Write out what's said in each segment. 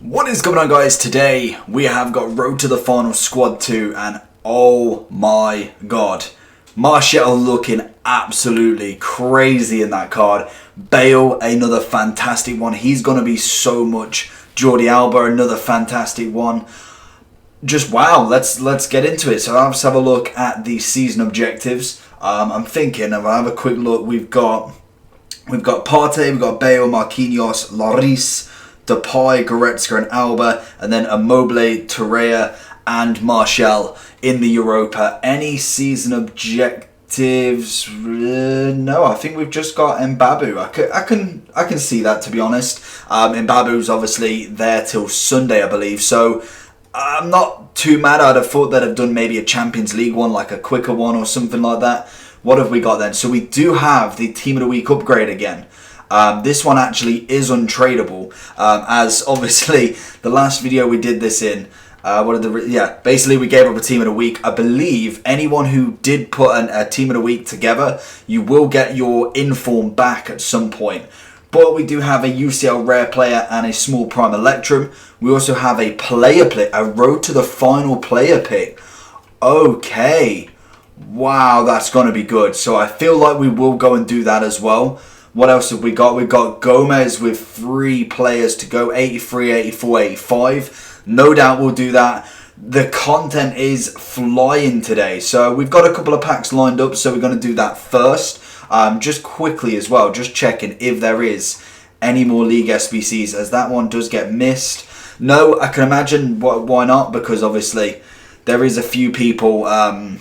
What is going on, guys? Today we have got Road to the Final Squad 2 and oh my god, Martial looking absolutely crazy in that card. Bale, another fantastic one. He's going to be so much. Jordi Alba, another fantastic one. Just wow, let's get into it. So let's have a look at the season objectives. I'm thinking, if I have a quick look, we've got Partey, we've got Bale, Marquinhos, Lloris, Depay, Goretzka and Alba, and then Immobile, Torreira and Martial in the Europa. Any season objectives? No, I think we've just got Mbabu. I can see that, to be honest. Mbabu's obviously there till Sunday, I believe, so I'm not too mad. I'd have thought that I've done maybe a Champions League one, like a quicker one or something like that. What have we got then? So we do have the Team of the Week upgrade again. This one actually is untradeable, as obviously the last video we did this in, basically we gave up a Team of the Week. I believe anyone who did put a Team of the Week together, you will get your inform back at some point. But we do have a UCL rare player and a small prime Electrum. We also have a player pick, a Road to the Final player pick. Okay, wow, that's going to be good. So I feel like we will go and do that as well. What else have we got? We've got Gomez with 3 players to go, 83, 84, 85. No doubt we'll do that. The content is flying today. So we've got a couple of packs lined up, so we're going to do that first. Just quickly as well, just checking if there is any more League SBCs, as that one does get missed. No, I can imagine why not, because obviously there is a few people, a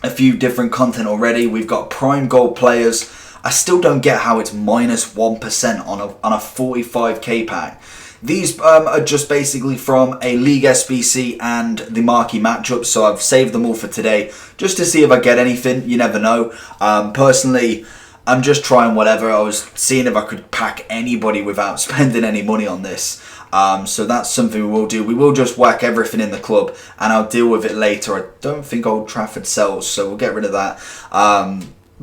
few different content already. We've got prime gold players. I still don't get how it's minus 1% on a 45k pack. These are just basically from a League SBC and the marquee matchups, so I've saved them all for today just to see if I get anything. You never know. Personally, I'm just trying whatever. I was seeing if I could pack anybody without spending any money on this. So that's something we will do. We will just whack everything in the club and I'll deal with it later. I don't think Old Trafford sells, so we'll get rid of that.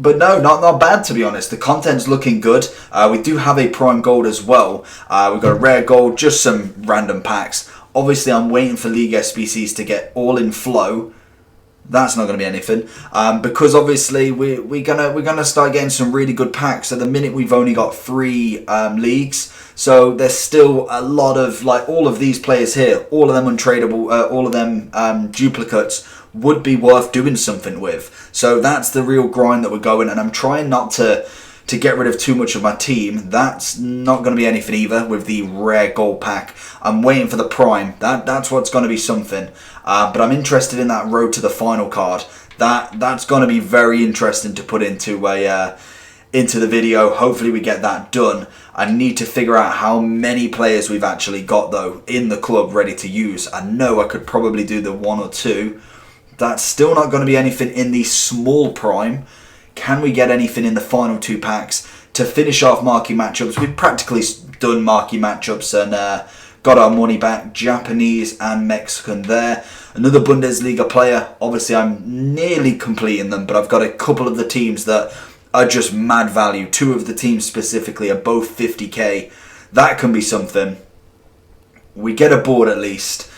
But no, not bad, to be honest. The content's looking good. We do have a prime gold as well. We've got a rare gold, just some random packs. Obviously, I'm waiting for League SBCs to get all in flow. That's not going to be anything, because obviously we're gonna start getting some really good packs. At the minute, we've only got 3 leagues, so there's still a lot of, like, all of these players here, all of them untradeable, all of them duplicates would be worth doing something with. So that's the real grind that we're going, and I'm trying not to get rid of too much of my team. That's not going to be anything either with the rare gold pack. I'm waiting for the prime. That's what's going to be something. But I'm interested in that Road to the Final card. That's going to be very interesting to put into the video. Hopefully we get that done. I need to figure out how many players we've actually got though in the club ready to use. I know I could probably do the 1 or 2. That's still not going to be anything in the small prime. Can we get anything in the final 2 packs to finish off marquee matchups? We've practically done marquee matchups and got our money back. Japanese and Mexican there. Another Bundesliga player. Obviously, I'm nearly completing them, but I've got a couple of the teams that are just mad value. 2 of the teams specifically are both 50k. That can be something. We get a board at least.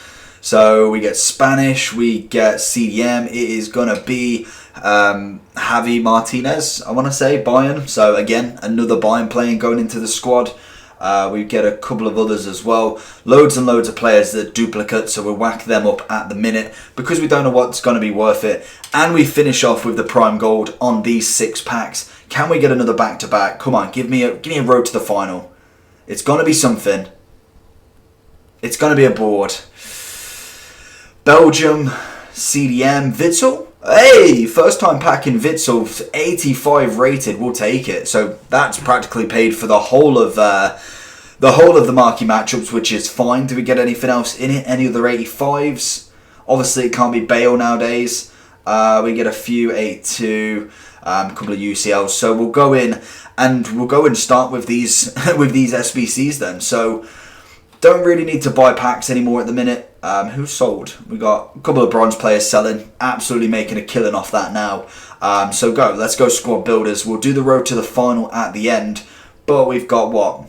So we get Spanish, we get CDM. It is going to be Javi Martinez, I want to say, Bayern. So again, another Bayern player going into the squad. We get a couple of others as well. Loads and loads of players that duplicate, so we'll whack them up at the minute because we don't know what's going to be worth it. And we finish off with the prime gold on these 6 packs. Can we get another back-to-back? Come on, give me a Road to the Final. It's going to be something. It's going to be a board. Belgium, CDM, Witsel. Hey, first time packing Witsel, 85 rated. We'll take it. So that's practically paid for the whole of the marquee matchups, which is fine. Do we get anything else in it? Any other 85s? Obviously, it can't be Bale nowadays. We get a few 82, a couple of UCLs. So we'll go in and start with these with these SBCs then. So don't really need to buy packs anymore at the minute. Who sold? We got a couple of bronze players selling. Absolutely making a killing off that now. So let's go squad builders. We'll do the Road to the Final at the end. But we've got what?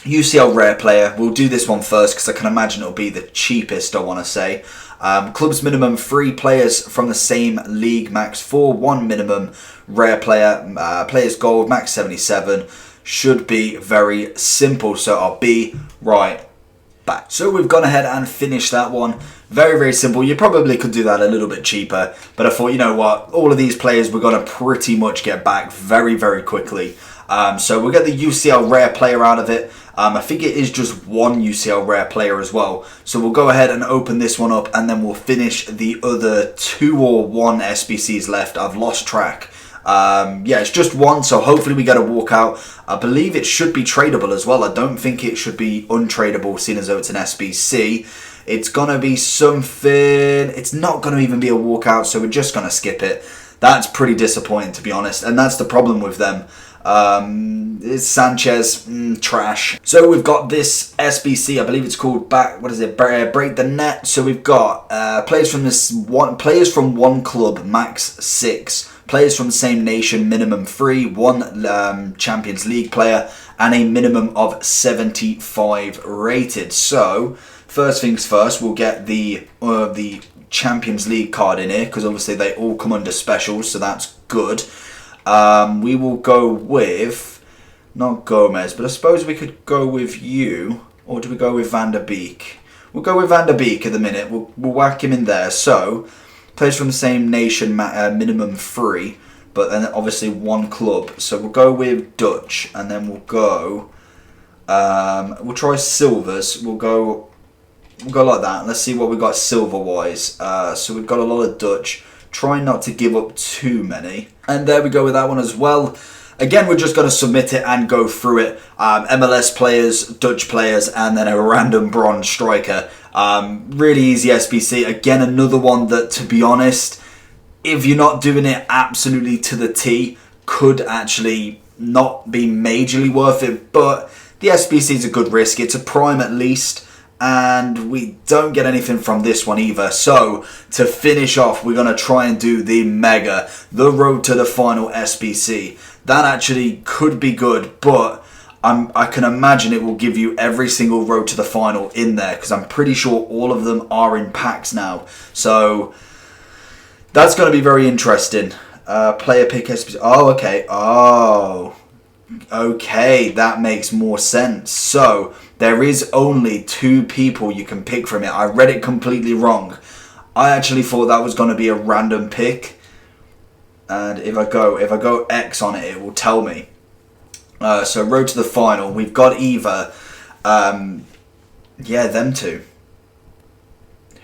UCL rare player. We'll do this one first because I can imagine it'll be the cheapest, I want to say. Clubs minimum 3 players from the same league, max 4. 1 minimum rare player. Players gold, max 77. Should be very simple. So I'll be right back. So we've gone ahead and finished that one. Very, very simple. You probably could do that a little bit cheaper. But I thought, you know what? All of these players we're going to pretty much get back very, very quickly. So we'll get the UCL rare player out of it. I think it is just 1 UCL rare player as well. So we'll go ahead and open this one up, and then we'll finish the other 2 or 1 SBCs left. I've lost track. Yeah, it's just 1, so hopefully we get a walkout. I believe it should be tradable as well. I don't think it should be untradable, seeing as though it's an SBC. It's going to be something... It's not going to even be a walkout, so we're just going to skip it. That's pretty disappointing, to be honest, and that's the problem with them. It's Sanchez, trash. So we've got this SBC, I believe it's called Break the Net. So we've got players from one club, max 6. Players from the same nation, minimum 3. 1 Champions League player, and a minimum of 75 rated. So first things first, we'll get the Champions League card in here, because obviously they all come under specials, so that's good. We will go with, not Gomez, but I suppose we could go with you, or do we go with Van der Beek? We'll go with Van der Beek at the minute. We'll whack him in there. So, players from the same nation, minimum 3, but then obviously 1 club. So we'll go with Dutch, and then we'll go, we'll try silvers. We'll go like that. Let's see what we got silver-wise. So we've got a lot of Dutch. Try not to give up too many. And there we go with that one as well. Again, we're just going to submit it and go through it. MLS players, Dutch players, and then a random bronze striker. Really easy SBC. Again, another one that, to be honest, if you're not doing it absolutely to the T, could actually not be majorly worth it. But the SBC is a good risk. It's a prime at least. And we don't get anything from this one either. So, to finish off, we're going to try and do the Mega, the Road to the Final SBC. That actually could be good, but I can imagine it will give you every single Road to the Final in there, because I'm pretty sure all of them are in packs now. So, that's going to be very interesting. Player pick SBC. Oh, okay. Oh, okay. That makes more sense. So, there is only 2 people you can pick from it. I read it completely wrong. I actually thought that was going to be a random pick. And if I go X on it, it will tell me. So Road to the Final. We've got either, yeah, them 2.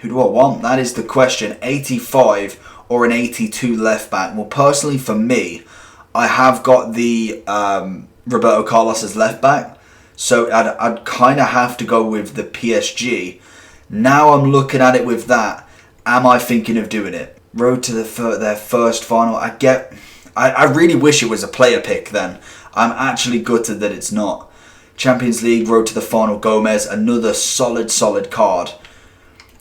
Who do I want? That is the question. 85 or an 82 left back. Well, personally for me, I have got the Roberto Carlos as left back. So I'd kind of have to go with the PSG. Now I'm looking at it with that. Am I thinking of doing it? Road to their first final. I really wish it was a player pick then. I'm actually gutted that it's not. Champions League, Road to the Final, Gomez. Another solid card.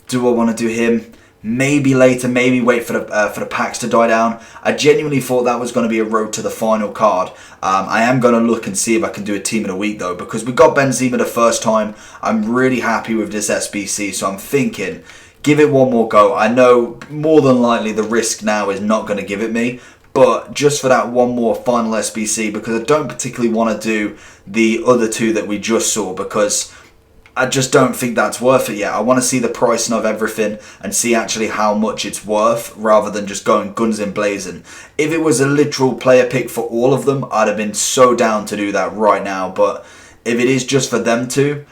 Do I want to do him? Maybe later, maybe wait for the packs to die down. I genuinely thought that was going to be a Road to the Final card. I am going to look and see if I can do a team of the week though, because we got Benzema the first time. I'm really happy with this SBC, so I'm thinking, give it one more go. I know more than likely the risk now is not going to give it me, but just for that one more final SBC, because I don't particularly want to do the other 2 that we just saw, because I just don't think that's worth it yet. I want to see the pricing of everything and see actually how much it's worth, rather than just going guns in blazing. If it was a literal player pick for all of them, I'd have been so down to do that right now. But if it is just for them 2,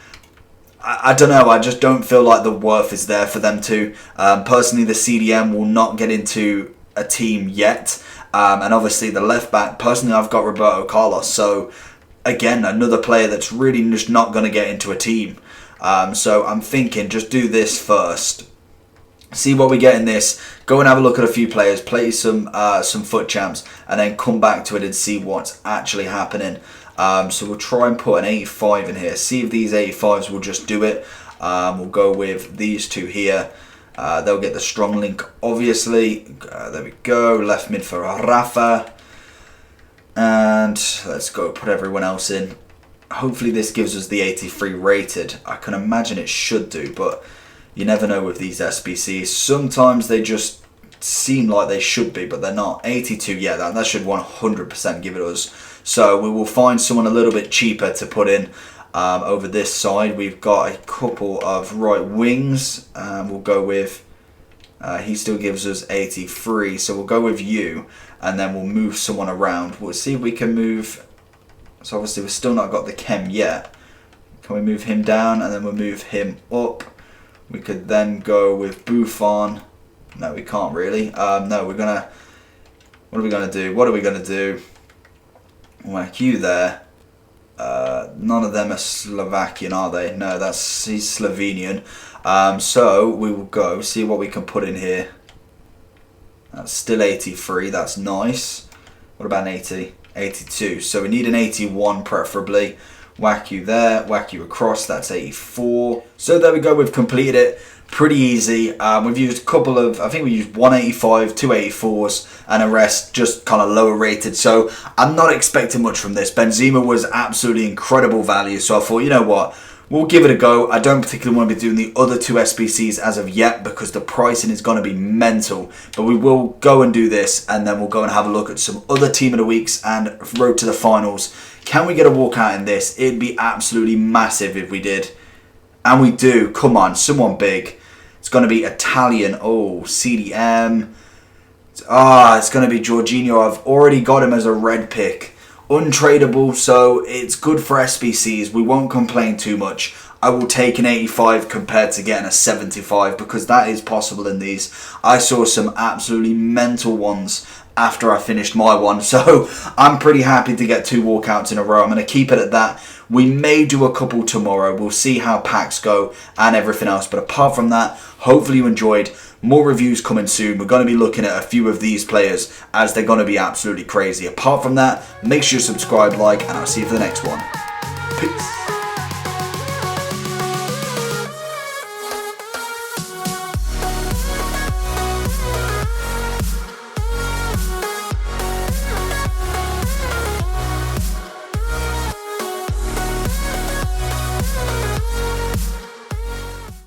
I don't know. I just don't feel like the worth is there for them 2. Personally, the CDM will not get into a team yet. And obviously the left back, personally I've got Roberto Carlos. So again, another player that's really just not going to get into a team. So I'm thinking just do this first. See what we get in this. Go and have a look at a few players. Play some foot champs. And then come back to it and see what's actually happening. So we'll try and put an 85 in here. See if these 85s will just do it. We'll go with these 2 here. They'll get the strong link, obviously. There we go. Left mid for Rafa. And let's go put everyone else in. hopefully this gives us the 83 rated. I can imagine it should do, but you never know with these SBCs. Sometimes they just seem like they should be, but they're not. 82, yeah, that should 100% give it us. So we will find someone a little bit cheaper to put in over this side. We've got a couple of right wings. We'll go with, he still gives us 83, so we'll go with you, and then we'll move someone around. We'll see if we can move, so obviously we've still not got the chem yet. Can we move him down, and then we'll move him up? We could then go with Buffon. No, we can't really. No, we're gonna, what are we gonna do? What are we gonna do? Whack you there. None of them are Slovakian, are they? No, he's Slovenian. So we will go see what we can put in here. That's still 83. That's nice. What about an 80? 82. So we need an 81 preferably. Whack you there. Whack you across. That's 84. So there we go. We've completed it. Pretty easy. We've used a couple of, I think we used 185, 284s, and a rest just kind of lower rated. So I'm not expecting much from this. Benzema was absolutely incredible value. So I thought, you know what? We'll give it a go. I don't particularly want to be doing the other two SBCs as of yet because the pricing is going to be mental. But we will go and do this, and then we'll go and have a look at some other Team of the Weeks and road to the finals. Can we get a walkout in this? It'd be absolutely massive if we did. And we do. Come on, someone big. It's going to be Italian. Oh, CDM. It's going to be Jorginho. I've already got him as a red pick. Untradeable, so it's good for SBCs. We won't complain too much. I will take an 85 compared to getting a 75 because that is possible in these. I saw some absolutely mental ones after I finished my one, so I'm pretty happy to get 2 walkouts in a row. I'm going to keep it at that. We may do a couple tomorrow. We'll see how packs go and everything else, but apart from that, hopefully you enjoyed. More reviews coming soon. We're going to be looking at a few of these players as they're going to be absolutely crazy. Apart from that, make sure you subscribe, like, and I'll see you for the next one. Peace.